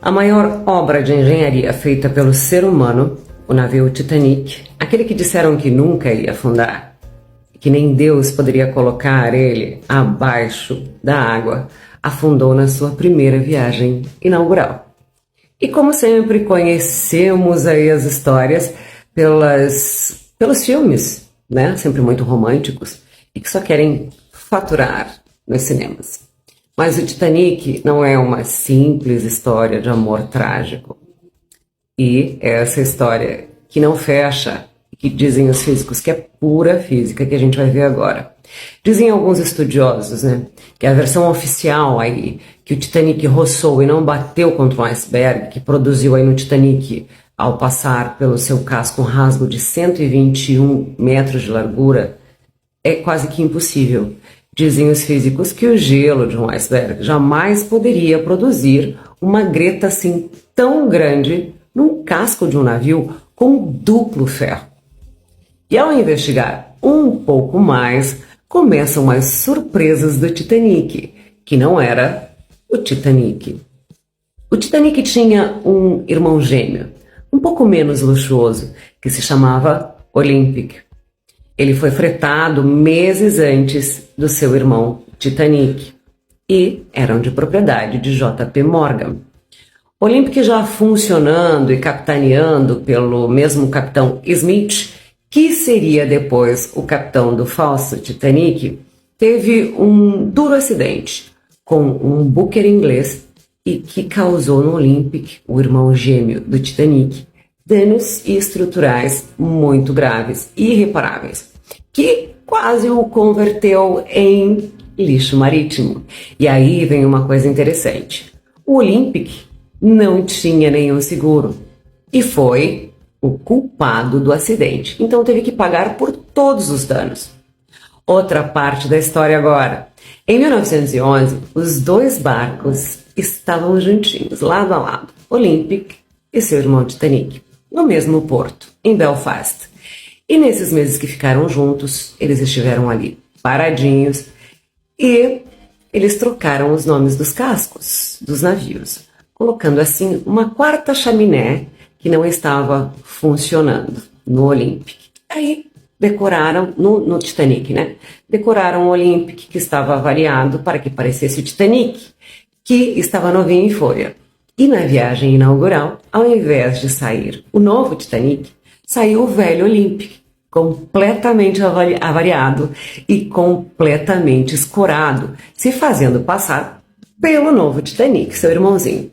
A maior obra de engenharia feita pelo ser humano, o navio Titanic, aquele que disseram que nunca ia afundar, que nem Deus poderia colocar ele abaixo da água, afundou na sua primeira viagem inaugural. E como sempre, conhecemos aí as histórias pelos filmes, né? Sempre muito românticos e que só querem faturar nos cinemas. Mas o Titanic não é uma simples história de amor trágico. E é essa história que não fecha, que dizem os físicos que é pura física, que a gente vai ver agora. Dizem alguns estudiosos, né, que a versão oficial aí, que o Titanic roçou e não bateu contra um iceberg, que produziu aí no Titanic, ao passar pelo seu casco um rasgo de 121 metros de largura, é quase que impossível. Dizem os físicos que o gelo de um iceberg jamais poderia produzir uma greta assim tão grande num casco de um navio com duplo ferro. E ao investigar um pouco mais, começam as surpresas do Titanic, que não era o Titanic. O Titanic tinha um irmão gêmeo, um pouco menos luxuoso, que se chamava Olympic. Ele foi fretado meses antes do seu irmão Titanic e eram de propriedade de J.P. Morgan. Olympic já funcionando e capitaneando pelo mesmo capitão Smith, que seria depois o capitão do falso Titanic, teve um duro acidente com um buquer inglês e que causou no Olympic, o irmão gêmeo do Titanic, danos estruturais muito graves e irreparáveis, que quase o converteu em lixo marítimo. E aí vem uma coisa interessante. O Olympic não tinha nenhum seguro e foi o culpado do acidente. Então teve que pagar por todos os danos. Outra parte da história agora. Em 1911, os dois barcos estavam juntinhos, lado a lado, Olympic e seu irmão Titanic, no mesmo porto, em Belfast. E nesses meses que ficaram juntos, eles estiveram ali, paradinhos, e eles trocaram os nomes dos cascos dos navios, colocando assim uma quarta chaminé que não estava funcionando no Olympic. Aí decoraram, no Titanic, né? Decoraram o Olympic, que estava avariado para que parecesse o Titanic, que estava novinho em folha. E na viagem inaugural, ao invés de sair o novo Titanic, saiu o velho Olympic, completamente avariado e completamente escorado, se fazendo passar pelo novo Titanic, seu irmãozinho.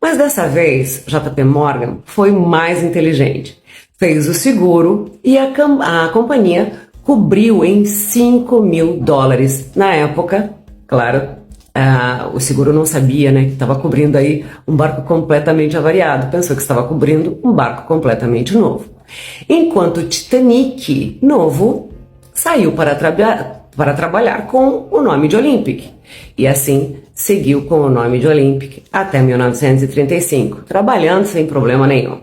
Mas dessa vez, J.P. Morgan foi mais inteligente. Fez o seguro e a companhia cobriu em $5.000. Na época, claro, o seguro não sabia, né, que estava cobrindo aí um barco completamente avariado. Pensou que estava cobrindo um barco completamente novo. Enquanto o Titanic novo saiu para trabalhar com o nome de Olympic. E assim seguiu com o nome de Olympic até 1935, trabalhando sem problema nenhum.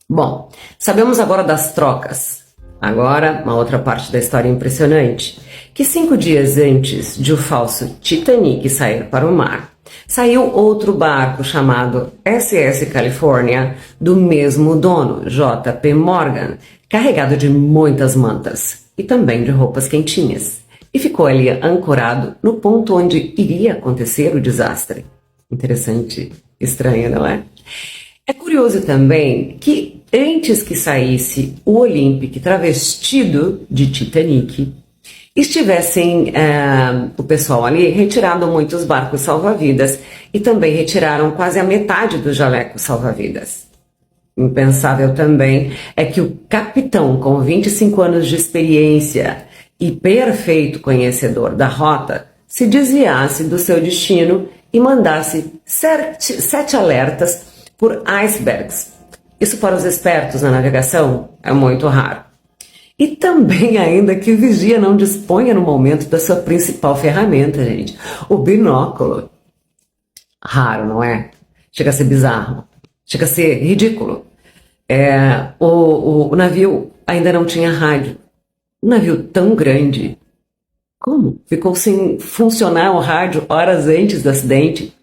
Bom, sabemos agora das trocas. Agora, uma outra parte da história impressionante, que 5 dias antes de o falso Titanic sair para o mar, saiu outro barco chamado SS California, do mesmo dono, J.P. Morgan, carregado de muitas mantas e também de roupas quentinhas, e ficou ali ancorado no ponto onde iria acontecer o desastre. Interessante, estranho, não é? É curioso também que antes que saísse o Olympic travestido de Titanic, estivessem o pessoal ali retirado muitos barcos salva-vidas e também retiraram quase a metade dos jalecos salva-vidas. Impensável também é que o capitão, com 25 anos de experiência e perfeito conhecedor da rota, se desviasse do seu destino e mandasse 7 alertas por icebergs. Isso para os espertos na navegação é muito raro. E também ainda que o vigia não disponha no momento da sua principal ferramenta, gente, o binóculo. Raro, não é? Chega a ser bizarro, chega a ser ridículo. O navio ainda não tinha rádio. Um navio tão grande, como? Ficou sem funcionar o rádio horas antes do acidente.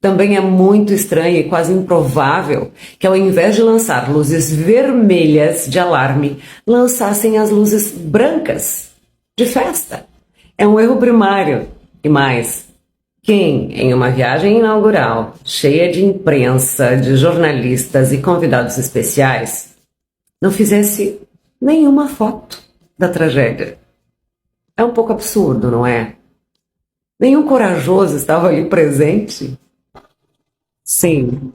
Também é muito estranho e quase improvável que, ao invés de lançar luzes vermelhas de alarme, lançassem as luzes brancas de festa. É um erro primário. E mais, quem, em uma viagem inaugural, cheia de imprensa, de jornalistas e convidados especiais, não fizesse nenhuma foto da tragédia? É um pouco absurdo, não é? Nenhum corajoso estava ali presente? Sim,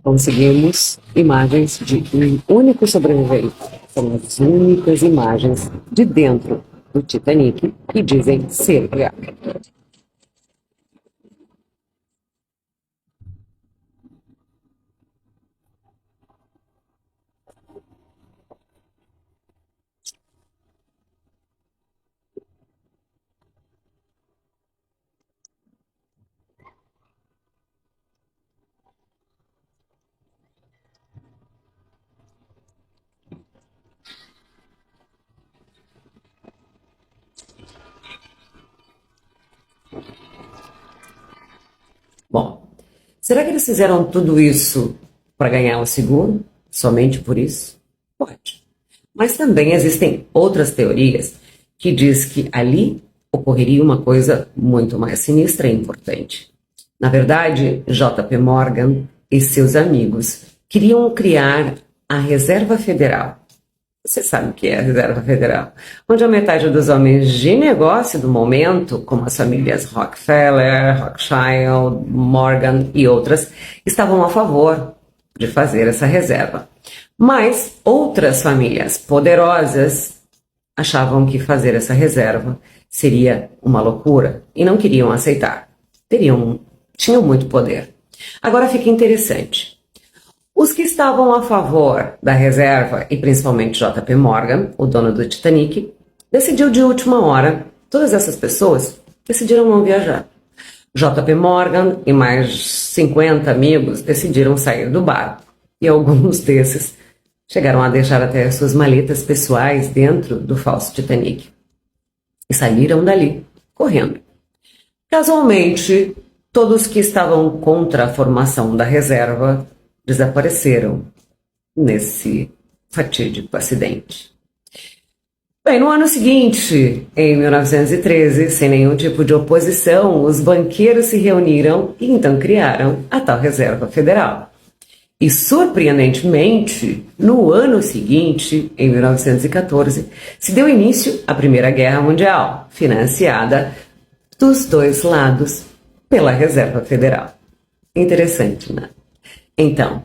conseguimos imagens de um único sobrevivente. São as únicas imagens de dentro do Titanic que dizem ser real. Bom, será que eles fizeram tudo isso para ganhar o seguro? Somente por isso? Pode. Mas também existem outras teorias que diz que ali ocorreria uma coisa muito mais sinistra e importante. Na verdade, J.P. Morgan e seus amigos queriam criar a Reserva Federal. Você sabe o que é a Reserva Federal? Onde a metade dos homens de negócio do momento, como as famílias Rockefeller, Rothschild, Morgan e outras, estavam a favor de fazer essa reserva. Mas outras famílias poderosas achavam que fazer essa reserva seria uma loucura e não queriam aceitar. Tinham muito poder. Agora fica interessante. Os que estavam a favor da reserva, e principalmente J.P. Morgan, o dono do Titanic, decidiu de última hora. Todas essas pessoas decidiram não viajar. J.P. Morgan e mais 50 amigos decidiram sair do barco. E alguns desses chegaram a deixar até suas maletas pessoais dentro do falso Titanic. E saíram dali, correndo. Casualmente, todos que estavam contra a formação da reserva desapareceram nesse fatídico acidente. Bem, no ano seguinte, em 1913, sem nenhum tipo de oposição, os banqueiros se reuniram e então criaram a tal Reserva Federal. E, surpreendentemente, no ano seguinte, em 1914, se deu início à Primeira Guerra Mundial, financiada dos dois lados pela Reserva Federal. Interessante, né? Então,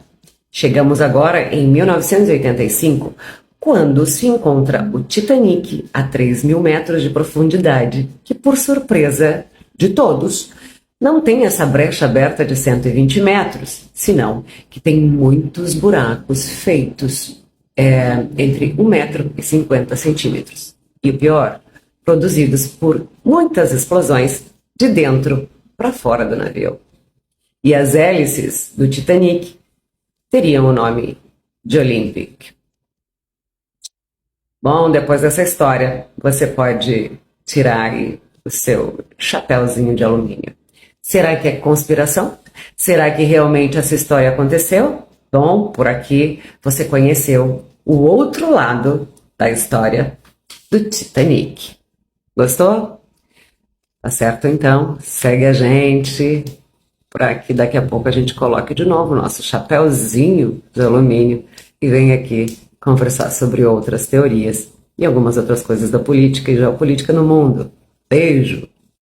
chegamos agora em 1985, quando se encontra o Titanic a 3.000 metros de profundidade, que, por surpresa de todos, não tem essa brecha aberta de 120 metros, senão que tem muitos buracos feitos entre 1,50 m. E o pior, produzidos por muitas explosões de dentro para fora do navio. E as hélices do Titanic teriam o nome de Olympic. Bom, depois dessa história, você pode tirar aí o seu chapéuzinho de alumínio. Será que é conspiração? Será que realmente essa história aconteceu? Bom, por aqui você conheceu o outro lado da história do Titanic. Gostou? Tá certo então? Segue a gente para que daqui a pouco a gente coloque de novo o nosso chapéuzinho de alumínio e venha aqui conversar sobre outras teorias e algumas outras coisas da política e geopolítica no mundo. Beijo!